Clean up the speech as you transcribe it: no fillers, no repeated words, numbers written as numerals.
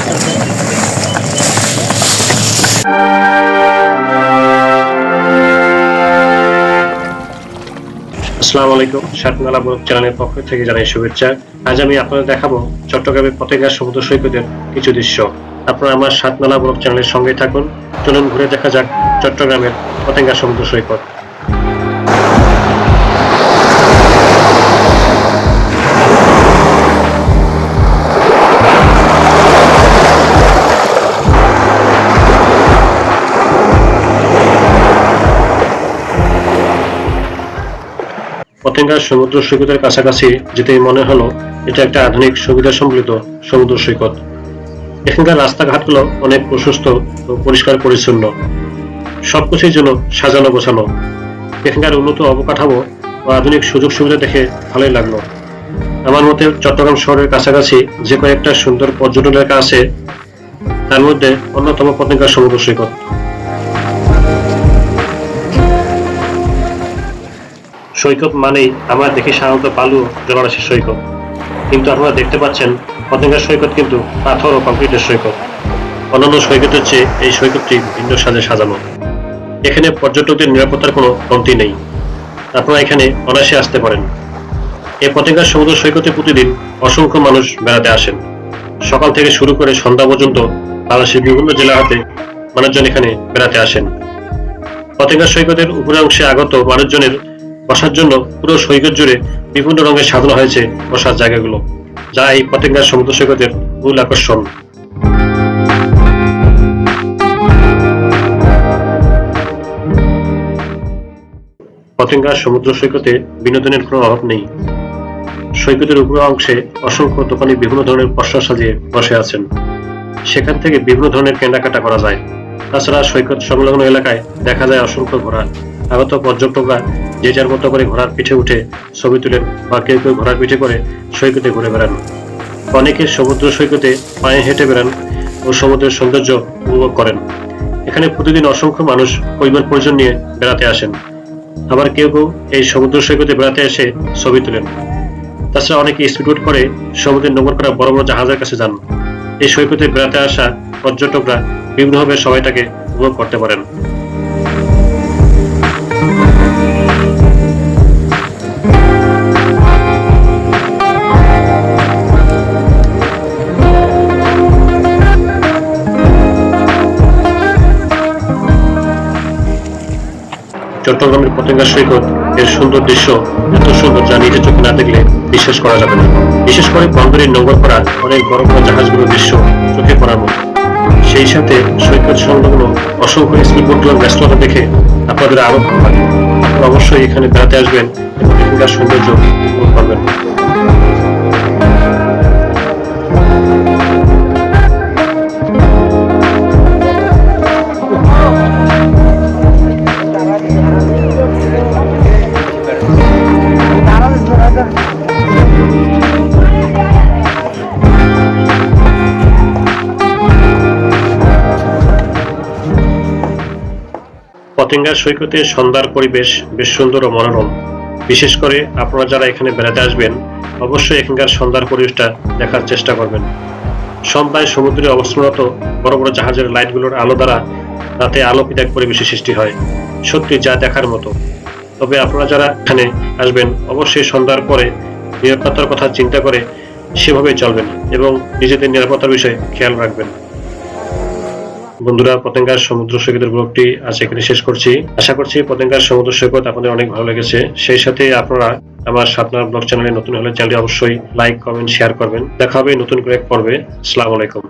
আসসালামু আলাইকুম, সাতমালা ব্লগ চ্যানেলের পক্ষ থেকে জানাই শুভেচ্ছা। আজ আমি আপনাদের দেখাবো চট্টগ্রামের পতেঙ্গা সমুদ্র সৈকতের কিছু দৃশ্য। আপনারা আমার সাতমালা ব্লগ চ্যানেলের সঙ্গে থাকুন। চলুন ঘুরে দেখা যাক চট্টগ্রামের পতেঙ্গা সমুদ্র সৈকত। পতেঙ্গা সমুদ্র সৈকতের কাছাকাছি যেতেই মনে হলো এটা একটা আধুনিক সুবিধা সম্বলিত সমুদ্র সৈকত। এখানকার রাস্তাঘাটগুলো অনেক প্রশস্ত ও পরিষ্কার পরিচ্ছন্ন, সবকিছুর জন্য সাজানো গোছানো। এখানকার উন্নত অবকাঠামো ও আধুনিক সুযোগ সুবিধা দেখে ভালোই লাগলো। আমার মতে চট্টগ্রাম শহরের কাছাকাছি যে কয়েকটা সুন্দর পর্যটন এলাকা আছে তার মধ্যে অন্যতম পতেঙ্গা সমুদ্র সৈকত। সৈকত মানেই আমরা দেখি সাধারণত বালু জলরাশি সৈকত, কিন্তু আপনারা দেখতে পাচ্ছেন পতেঙ্গা সৈকত কিন্তু পাথর ও কংক্রিটের সৈকত। অন্যান্য সৈকতের চেয়ে এই সৈকতটি ভিন্ন সাজে সাজানো। এখানে পর্যটকদের নিরাপত্তার কোনো কমতি নেই, আপনারা এখানে অনায়াসে আসতে পারেন। এই পতেঙ্গা সমুদ্র সৈকতে প্রতিদিন অসংখ্য মানুষ বেড়াতে আসেন। সকাল থেকে শুরু করে সন্ধ্যা পর্যন্ত বাংলাদেশের বিভিন্ন জেলা হতে মানুষজন এখানে বেড়াতে আসেন। পতেঙ্গা সৈকতের উপরে অংশে আগত মানুষজনের বসার জন্য পুরো সৈকত জুড়ে বিভিন্ন রঙের সাজানো হয়েছে বসার জায়গাগুলো, যা এই পতেঙ্গা সমুদ্র সৈকতের মূল আকর্ষণ। পতেঙ্গা সমুদ্র সৈকতে বিনোদনের কোনো অভাব নেই। সৈকতের উপর অংশে অসংখ্য দোকানি বিভিন্ন ধরনের পসরা সাজিয়ে বসে আছেন। সেখান থেকে বিভিন্ন ধরনের কেনাকাটা করা যায়। তাছাড়া সৈকত সংলগ্ন এলাকায় দেখা যায় অসংখ্য ঘোড়া। আগত পর্যটকরা যে যার মতো করে ঘোড়ার পিঠে উঠে ছবি তুলেন বা কেউ কেউ ঘোড়ার পিঠে করে সৈকতে ঘুরে বেড়ান। অনেকে সমুদ্র সৈকতে পায়ে হেঁটে বেড়ান ও সমুদ্রের সৌন্দর্য উপভোগ করেন। এখানে প্রতিদিন অসংখ্য মানুষ পরিবার পরিজন নিয়ে বেড়াতে আসেন। আবার কেউ কেউ এই সমুদ্র সৈকতে বেড়াতে এসে ছবি তুলেন। তাছাড়া অনেকে স্পিডবোট করে সমুদ্রের নোঙর করা বড় বড় জাহাজের কাছে যান। এই সৈকতে বেড়াতে আসা পর্যটকরা বিভিন্নভাবে সময়টাকে উপভোগ করতে পারেন। চট্টগ্রামের পতেঙ্গা সৈকত এর সুন্দর দৃশ্য এত সুন্দর যা নিজের চোখে না দেখলে বিশ্বাস করা যাবে না। বিশেষ করে বন্দরে নোঙর করা অনেক বড় বড় জাহাজগুলোর দৃশ্য চোখে পড়ার মতো। সেই সাথে সৈকত সংলগ্ন অসংখ্য স্পিডবোটগুলোর ব্যস্ততা দেখে আপনাদের আরো ভালো লাগে। অবশ্যই এখানে বেড়াতে আসবেন এবং এখানকার সৌন্দর্য উপভোগ করবেন। পতেঙ্গা সৈকতে সন্ধ্যার পরিবেশ বেশ সুন্দর ও মনোরম। বিশেষ করে আপনারা যারা এখানে বেড়াতে আসবেন অবশ্যই এখানকার সন্ধ্যার পরিবেশটা দেখার চেষ্টা করবেন। সন্ধ্যায় সমুদ্রে অবস্থানরত বড় বড় জাহাজের লাইটগুলোর আলো দ্বারা রাতে আলোকিত এক পরিবেশের সৃষ্টি হয়, সত্যি যা দেখার মতো। তবে আপনারা যারা এখানে আসবেন অবশ্যই সন্ধ্যার পরে নিরাপত্তার কথা চিন্তা করে সেভাবেই চলবেন এবং নিজেদের নিরাপত্তার বিষয়ে খেয়াল রাখবেন। বন্ধুরা, পতেঙ্গার সমুদ্র সৈকতের ব্লগটি আজ এখানে শেষ করছি। আশা করছি পতেঙ্গার সমুদ্র সৈকত আপনাদের অনেক ভালো লেগেছে। সেই সাথে আপনারা আমার সাতমালা ব্লগ চ্যানেলে নতুন হলে চ্যানেলটি অবশ্যই লাইক, কমেন্ট, শেয়ার করবেন। দেখা হবে নতুন করে এক পর্বে। আসসালামু আলাইকুম।